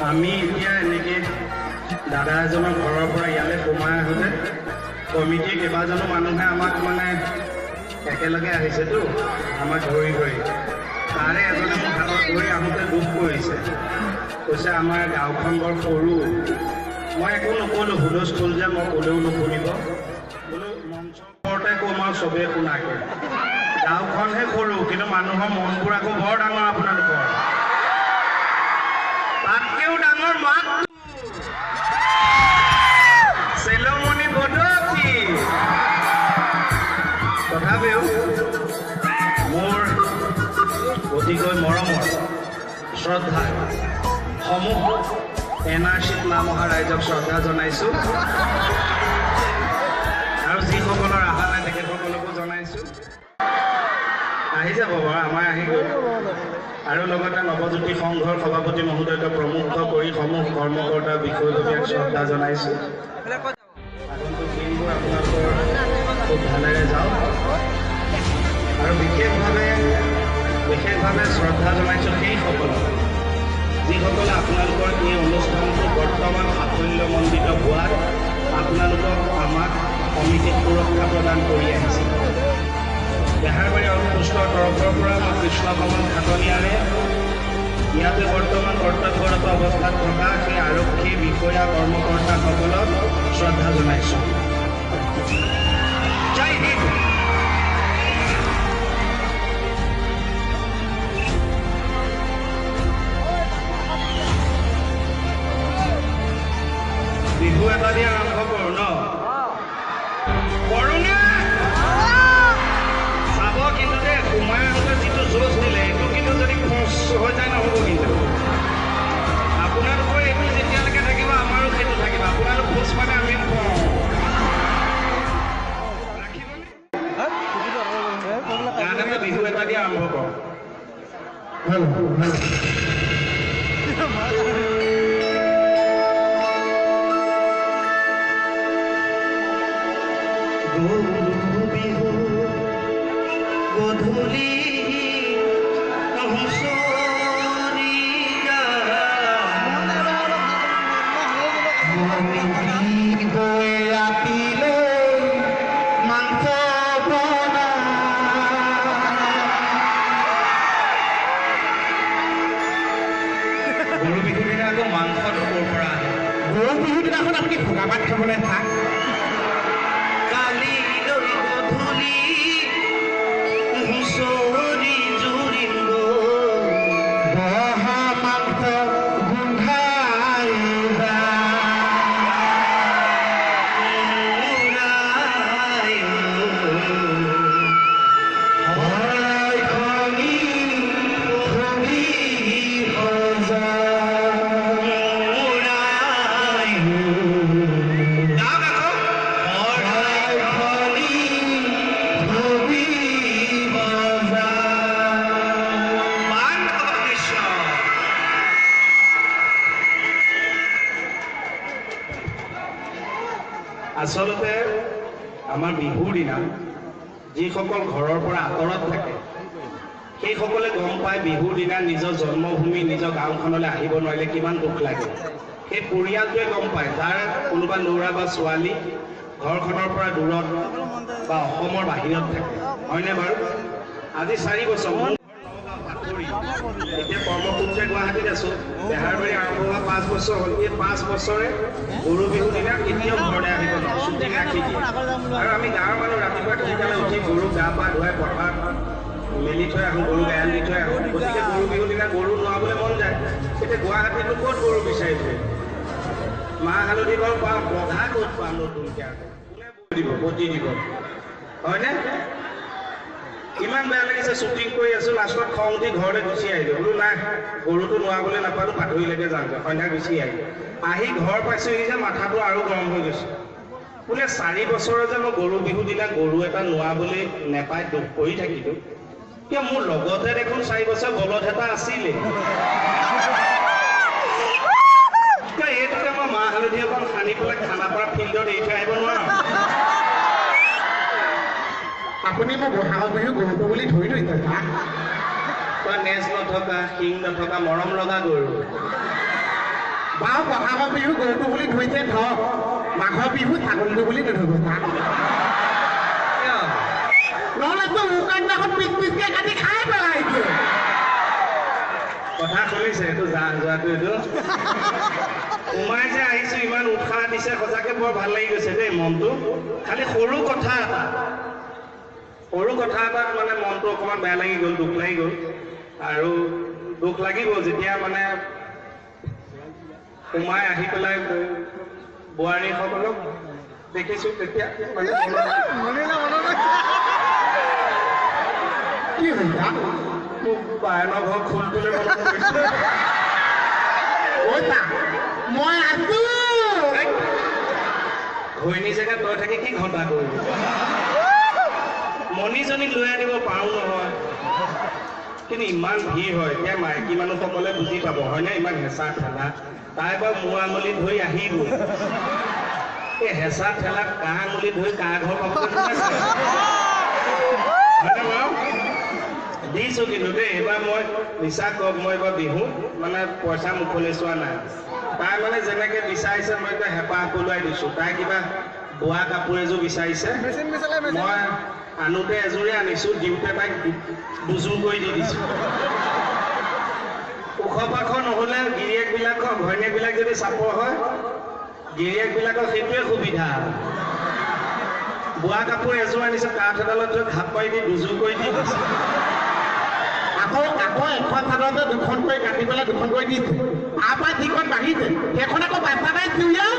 আমি এতিয়া এনেকে দাদা এজনৰ ঘৰৰ পৰা ইয়ালৈ সোমাই আহোঁতে কমিটিৰ কেইবাজনো মানুহে আমাক মানে একেলগে আহিছেতো আমাক ধৰি তাৰে এজনে মোক হাতত ধৰি আহোঁতে দুখ কৰিছে কৈছে আমাৰ গাঁওখন বৰ সৰু মই একো নক'লোঁ হুলস্থুল যে মই ক'লেও নুশুনিব বোলো মঞ্চৰ ওপৰতে ক'ম আৰু চবেই শুনাকে গাঁওখনহে সৰু কিন্তু মানুহৰ মনবোৰ আকৌ বৰ ডাঙৰ আপোনালোকৰ তাতকেও ডাঙৰ মাক চেলমণি বদকি তথাপিও মোৰ অতিকৈ মৰমৰ শ্ৰদ্ধাৰ সমূহ NRCত নাম অহা ৰাইজক শ্ৰদ্ধা জনাইছোঁ আৰু যিসকলৰ আশা নাই তেখেতসকলকো জনাইছোঁ আহি যাব বাৰু আমাৰ আহি গ'ল আৰু লগতে নৱজ্যোতি সংঘৰ সভাপতি মহোদয়ক প্ৰমুখ কৰি সমূহ কৰ্মকৰ্তাৰ বিষয়ববীয়াক শ্ৰদ্ধা জনাইছোঁ আগন্তুক দিনবোৰ আপোনালোকৰ খুব ভালেৰে যাওক আৰু বিশেষভাৱে শ্ৰদ্ধা জনাইছোঁ সেইসকলক যিসকলে আপোনালোকৰ এই অনুষ্ঠানটো বৰ্তমান সাফল্যমণ্ডিত হোৱাত আপোনালোকক আমাক সমিতিক সুৰক্ষা প্ৰদান কৰি আহিছে বেহাৰবাৰী আউটপোষ্টৰ তৰফৰ পৰা মই কৃষ্ণকমল খাটনিয়াৰে ইয়াতে বৰ্তমান কৰ্তব্যৰত অৱস্থাত থকা সেই আৰক্ষী বিষয়া কৰ্মকৰ্তাসকলক শ্ৰদ্ধা জনাইছোঁ জয় হিন্দ বিহু এটা দি আৰম্ভ কৰোঁ ন কৰোঁনে চাব কিন্তু দেই সোমাই আহোঁতে যিটো জোচ দিলে এইটো কিন্তু যদি খৰচ হৈ যায় নহ'ব কিন্তু আপোনালোকৰ এইটো যেতিয়ালৈকে থাকিব আমাৰো সেইটো থাকিব আপোনালোক খোজ মানে আমি ৰাখিবনে বিহু এটা দি আৰম্ভ কৰোঁ বিহু গধূলি ৰাতিলে মাংস গৰু বিহুৰ দিনা আকৌ মাংসটো ক'ৰ পৰা আহে গৰু বিহুৰ দিনাখন আপুনি ভোগা ভাত খাবলৈ থাক আচলতে আমাৰ বিহুৰ দিনা যিসকল ঘৰৰ পৰা আঁতৰত থাকে সেইসকলে গম পায় বিহুৰ দিনা নিজৰ জন্মভূমি নিজৰ গাঁওখনলৈ আহিব নোৱাৰিলে কিমান দুখ লাগে সেই পৰিয়ালটোৱে গম পায় যাৰ কোনোবা ল'ৰা বা ছোৱালী ঘৰখনৰ পৰা দূৰত বা অসমৰ বাহিৰত থাকে হয়নে বাৰু আজি 4 বছৰ মোৰ এতিয়া কৰ্মসূত্ৰে গুৱাহাটীত আছোঁ বেহাৰবাৰী আৰম্ভ হোৱা 5 বছৰ হ'ল এই 5 বছৰে গৰু বিহুৰ দিনা কেতিয়াও ঘৰলৈ আহিব নোৱাৰোঁ ছুটি ৰাখি দিয়ে আৰু আমি গাঁৱৰ মানুহ ৰাতিপুৱা সোনকালে উঠি গৰুক গা পা ধুৱাই পথাৰত মেলি থৈ আহোঁ গৰু এৰাল দি থৈ আহোঁ গতিকে গৰু বিহুৰ দিনা গৰু নোৱাবলৈ মন যায় এতিয়া গুৱাহাটীতনো ক'ত গৰু বিচাৰি ফুৰে মাহ হালধি বাৰু পাওঁ বঘা ক'ত পাম নতুনকৈ আকৌ কোনে দিব বটি দিব হয়নে ইমান বেয়া লাগিছে শ্বুটিং কৰি আছো লাষ্টত খং উঠি ঘৰলৈ গুচি আহিলো বোলো নাই গৰুটো নোৱাবলৈ নাপালো পাথৰিলৈকে যাওঁগৈ সন্ধ্যা গুচি আহিলো আহি ঘৰ পাইছোহি যে মাথাটো আৰু গৰম হৈ গৈছে বোলে 4 বছৰৰ যে মই গৰু বিহু দিনা গৰু এটা নোৱাবলৈ নেপাই দুখ কৰি থাকিলো কিয় মোৰ লগতে দেখোন 4 বছৰ বলদ এটা আছিলে এইটোকে মই মাহ হালধি অকণ সানি পেলাই খানাপাৰা ফিল্ডত এৰি থৈ আহিব নোৱাৰো আপুনি মই বহাগৰ বিহু গৰুটো বুলি ধৰি লৈছে তই নেজ নথকা শিং নথকা মৰম লগা গৰু বাৰু বহাগৰ বিহু গৰুটো বুলি ধৰিছে ধৰক মাঘৰ বিহু ছাগলীটো বুলি নধৰিব নহ'লে তোৰ উকানখন পিচ পিচকে কাটি খাই পেলাইছে কথা চলিছে এইটো যোৱাটো এইটো সোমাই যে আহিছো ইমান উৎসাহ দিছে সঁচাকে বৰ ভাল লাগি গৈছে দেই মনটো খালি সৰু কথা এটাত মানে মনটো অকণমান বেয়া লাগি গ'ল দুখ লাগি গ'ল আৰু দুখ লাগিব যেতিয়া মানে সোমাই আহি পেলাই বোৱাৰীসকলক দেখিছো তেতিয়া কি হৈছে মোক বায়নৰ ঘৰ খোলটোলৈ মনত পৰিছে মই আছো ঘৈণী জেগাত তই থাকি কি ঘণ্টা কৰিবি মণিজনী লৈ আনিব পাৰো নহয় কিন্তু ইমান ভিৰ হয় এতিয়া মাইকী মানুহসকলে বুজি পাব হয়নে ইমান হেঁচা ঠেলা তাই বাৰু মোৰ আঙুলি ধৰি আহিব এই হেঁচা ঠেলাত কা আঙুলি ধৰি কা ঘৰ পাবলৈ হয়নে বাৰু দিছো কিন্তু দেই এইবাৰ মই বিশ্বাস কৰক মই এইবাৰ বিহু মানে পইচা মুখলৈ চোৱা নাই তাই মানে যেনেকে বিচাৰিছে মই এতিয়া হেঁপাহ পলুৱাই দিছো তাই কিবা বোৱা কাপোৰ এযোৰ বিচাৰিছে মই আনোতে এযোৰে আনিছো দিওঁতে তাইক দুযোৰ কৰি দি দিছো ওখ পাখ নহ'লে গিৰিয়েকবিলাকৰ ঘৈণীয়েকবিলাক যদি চাপৰ হয় গিৰিয়েকবিলাকৰ সেইটোৱে সুবিধা বোৱা কাপোৰ এযোৰ আনিছো কাঠ এডালত ঘাপ পাৰি দি দুযোৰ কৰি দি দিছো আকৌ এখন চাদৰতে দুখনকৈ কাটি পেলাই দুখনকৈ দিছে তাৰপৰা যিখন বাঢ়িছে সেইখন আকৌ বাচ্চা নাই চিৰিয়াও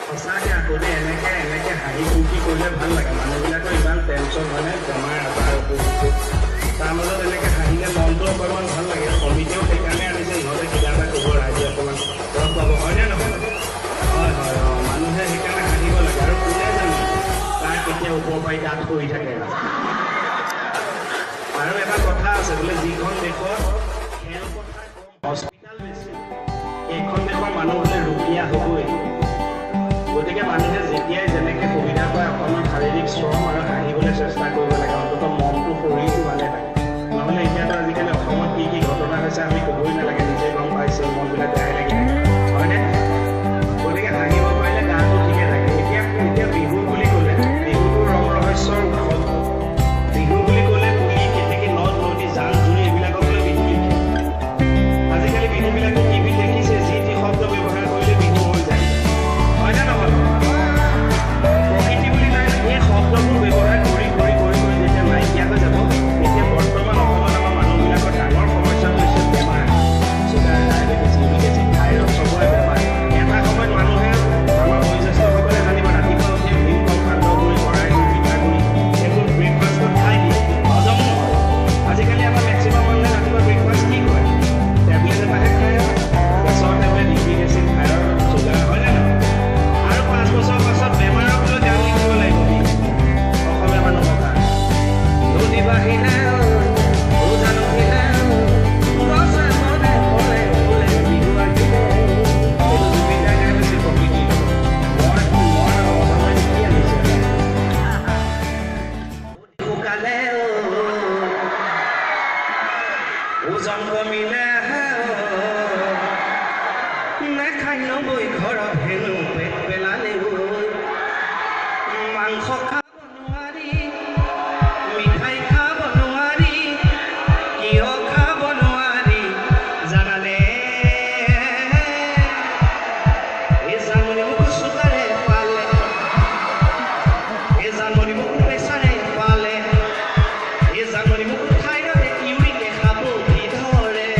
সঁচাকৈ আকৌ দেই এনেকৈ হাঁহি ফূৰ্তি কৰিলে ভাল লাগে মানুহবিলাকৰ ইমান টেনশ্যন হয়নে বেমাৰ আজাৰ অসুখ তাৰ মাজত এনেকৈ হাঁহিলে মনটো অকণমান ভাল লাগে কমিটিও সেইকাৰণে আনিছে ইহঁতে কিবা এটা ক'ব ৰাইজে অকণমান ৰস পাব হয়নে নহয় হয় মানুহে সেইকাৰণে হাঁহিব লাগে আৰু কোনে জানে তাৰ কেতিয়া উপৰপাৰি দাঁত কৰি থাকে আৰু এটা কথা আছে বোলে যিখন দেশত খেলপথাৰ কম হস্পিটেল বেছি সেইখন দেশৰ মানুহ হ'লে ৰোগীয়া হ'বই গতিকে মানুহে যেতিয়াই যেনেকৈ সুবিধা পায় অকণমান শাৰীৰিক শ্ৰম আৰু হাঁহিবলৈ চেষ্টা কৰিব লাগে অন্ততঃ মনটো শৰীৰটো ভালে থাকে নহ'লে এতিয়াতো আজিকালি অসমত কি ঘটনা হৈছে আমি ক'বই নালাগে নিজে গম পাইছোঁ মনবিলাক বেয়াই লাগি থাকে হয়নে গতিকে হাঁহিব পাৰিলে গাটো ঠিকে থাকে এতিয়া বিহু বুলি ক'লে বিহুটো ৰং ৰহস্যৰ উৎসৱ বিহু বুলি ক'লে পুলি কেতেকী নদ নদী জান জুৰি এইবিলাকক লৈ বিহু লিখে আজিকালি বিহুবিলাকো টিভিত দেখিছে যি শব্দ ব্যৱহাৰ কৰিলে বিহু হৈ যায় হয়নে নহয় প্ৰকৃতি বুলি নাই এই শব্দবোৰ ব্যৱহাৰ কৰি যেতিয়া নাইকিয়া হৈ যাব এতিয়া বৰ্তমান অসমত আমাৰ মানুহবিলাকৰ ডাঙৰ সমস্যাটো হৈছে বেমাৰ sugar diabetes uric acid thyroid চবৰে বেমাৰ এটা সময়ত মানুহে আমাৰ বয়োজ্যেষ্ঠসকলে জানিব ৰাতিপুৱা উঠি ভীমকল সান্দহগুড়ি কড়াইগুড়ি পিঠাগুড়ি এইবোৰ ব্ৰেকফাষ্টত খাই দিয়ে হজমো হয় আজিকালি আমাৰ মেক্সিমাম মানুহে ৰাতিপুৱা ব্ৰেকফাষ্ট কি কৰে টেবলেট এটাহে খায় গেছৰ tablet uric acid thyroid sugar হয়নে নহয় আৰু 5 বছৰ পাছত বেমাৰক লৈ ধ্যান লিখিব লাগিব অসমীয়া মানুহৰ কাৰণে নদী বাহিৰে উজান উঠিলে গছে মনে ফলে ফুলে বিহু আহিলে এইটো জুবিনদাই গাই গৈছে প্ৰকৃতিৰ লগত মই আৰু অসমে কি আনিছে শুকালে ওজন কমিলে নেখাই নবৈ ঘৰত হেনো পেট পেলালে মাংস খাব নোৱাৰি মিঠাই খাব নোৱাৰি কিয় খাব নোৱাৰি জানানে এই জানমণি মোক চুগাৰে পালে এই জানমণি মোক প্ৰেছাৰে পালে এই জানমণি মোক থাইৰয়ডে ইউৰিকে খাব কি ধৰে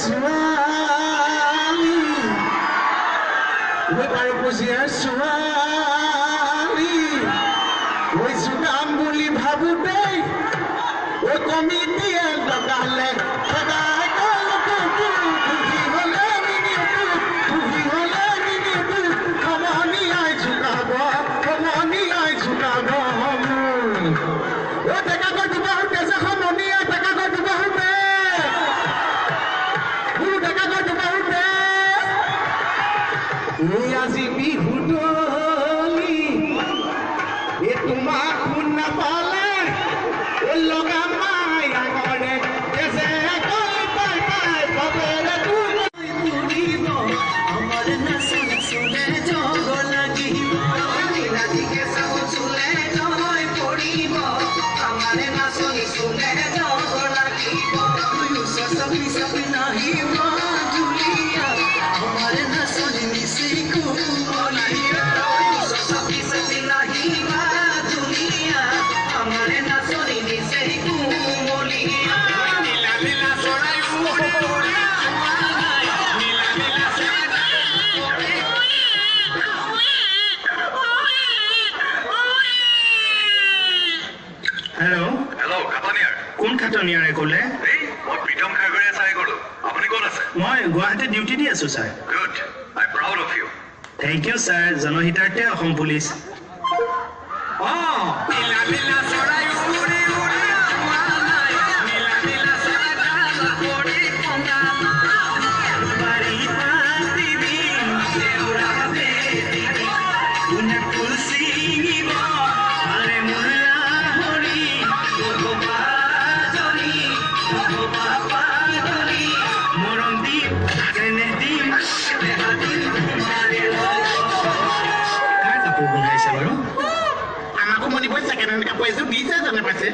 ছোৱালী ঐ 12 বছৰীয়া ছোৱালী ঐ যোগাম বুলি ভাবোঁতেই ঐ কমিটিয়ে লগালে সদায় সমনীয়াই যোগাব টেকাকৈ দুবাহুতে যে সমনীয়াই টেকাকৈ দুবাহুতে আজি বিহু দলি এই তোমাক শুন নাপালে লগা মাই আগৰে এজে কল পাই পাই বাবেৰে তুলিব আমার নাচন চুলে জগ লাগিব রাধিকে সব চুলে জয় পড়িব আমার নাচন চুলে জগ লাগিব তুই সবি সবি নাহিব জুলিয়া আমার নাচন নিশিকু বলিয়া সবি সবি নাহিব জুলিয়া আমার নাচন নিশিকু বলিয়া নীলা নীলা সরাই উড়িয়া হেল্ল' হেল্ল' খাটনিয়াৰ কোন খাটনিয়াৰে ক'লে এই মই প্ৰীতম খাগৰিয়াই চাই ক'লো আপুনি ক'ত আছে মই গুৱাহাটীত ডিউটি দি আছোঁ sir good I proud of you thank you sir জনহিতাৰ্থে অসম পুলিচ নীলা নীলা চৰাই উৰি উৰি নাই নীলা নীলা চৰাই ডাল পৰি পঙা বাৰী পাতি দি দেউৰা বেদি কোনে ফুল ছিঙিব আলে মুলা হৰি বাজনী বাজনী মৰম দিম কেনে দিম দেহাদিম তোমাৰে কাৰ কাপোৰ গোন্ধাইছে বাৰু আমাকো মনিবই ছেকেণ্ড হেণ্ড কাপোৰ এযোৰ দিছে জানে পাইছে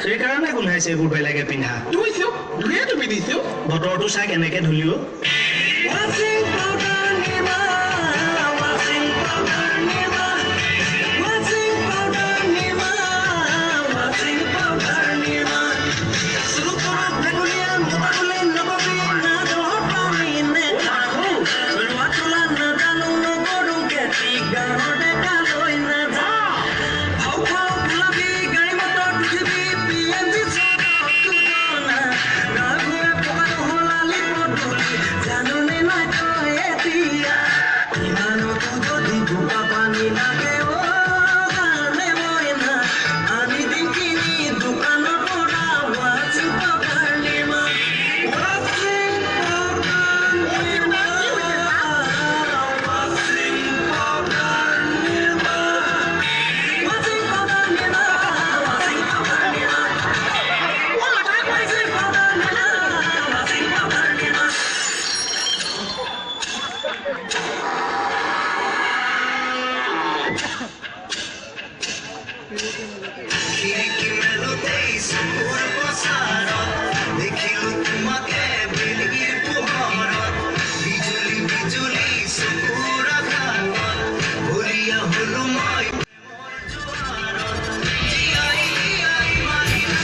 সেইকাৰণে গোন্ধাইছে এইবোৰ বেলেগে পিন্ধা ধুইছো ধুয়ে তুমি দিছো বতৰটো চাই কেনেকে ধুলিও Watching powder nima, watching powder nima, watching powder nima, watching powder nima. Suru karo begulia, mubagule nababi na dohpami ne kaho. Ruatula na dalu no bodu geti gano de kaloi na da. Phau phau gulabi gari motor prithibi PNG choro tudona. Na ghue poka holali poduli janu ne na koe tia. Imano tu jodi buka pani lage o gane moina. Ami dinkini dukano pora watching powder nima. Watching powder nima. Watching powder nima. Watching powder nima. Watching powder nima. Watching powder nima. Watching powder nima. খিৰিকী মেলোতেই চকুৰ পচাৰত দেখিলো তোমাকে বেলিৰ পোহৰত বিজুলী বিজুলী চকুৰ আঘাতত ভৰিয়া হলো মই প্ৰেমৰ জোৱাৰত জীয়াই জীয়াই মাৰিলা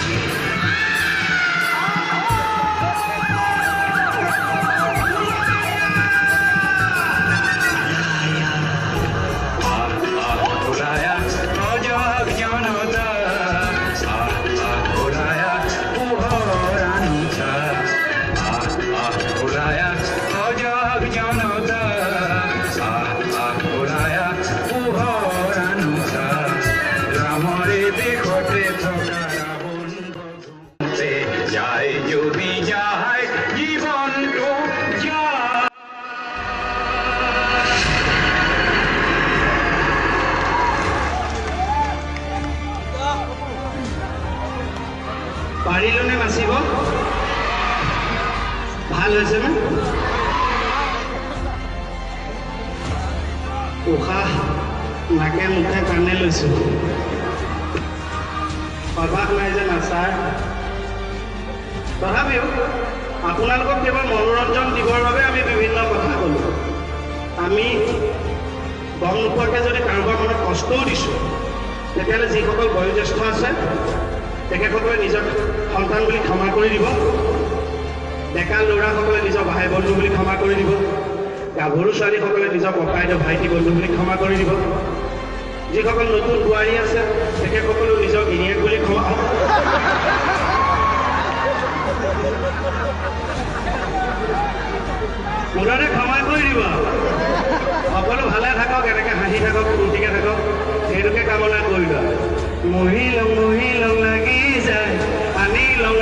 ওলায়া অজগ জনতা ওলায়া পোহৰ আনিছা ওলায়া অজগ জনতা ওলায়া পোহৰ আনিছা ৰামৰে দেশতে থকা ৰাৱণ ভজোতে যায় যদি যায় জীৱনটো যায় পাৰিলোনে নাচিব ভাল হৈছে নে উশাহ নাকে মুখে কাণে লৈছোঁ অভ্যাস নাই যে নাচাৰ তথাপিও আপোনালোকক কেৱল মনোৰঞ্জন দিবৰ বাবে আমি বিভিন্ন কথা ক'লোঁ আমি গম নোপোৱাকৈ যদি কাৰোবাৰ মনত কষ্টও দিছোঁ তেতিয়াহ'লে যিসকল বয়োজ্যেষ্ঠ আছে তেখেতসকলে নিজক সন্তান বুলি ক্ষমা কৰি দিব ডেকা ল'ৰাসকলে নিজৰ ভাই বন্ধু বুলি ক্ষমা কৰি দিব গাভৰু ছোৱালীসকলে নিজৰ ককাইদেউ ভাইটি বন্ধু বুলি ক্ষমা কৰি দিব যিসকল নতুন বোৱাৰী আছে তেখেতসকলেও নিজৰ গিৰিয়েক বুলি ক্ষমা মুঠতে ক্ষমা কৰি দিব সকলো ভালে থাকক এনেকৈ হাঁহি থাকক ফূৰ্তিকে থাকক সেইটোকে কামনা কৰিবা মহিলং লাগি যায় আনি লং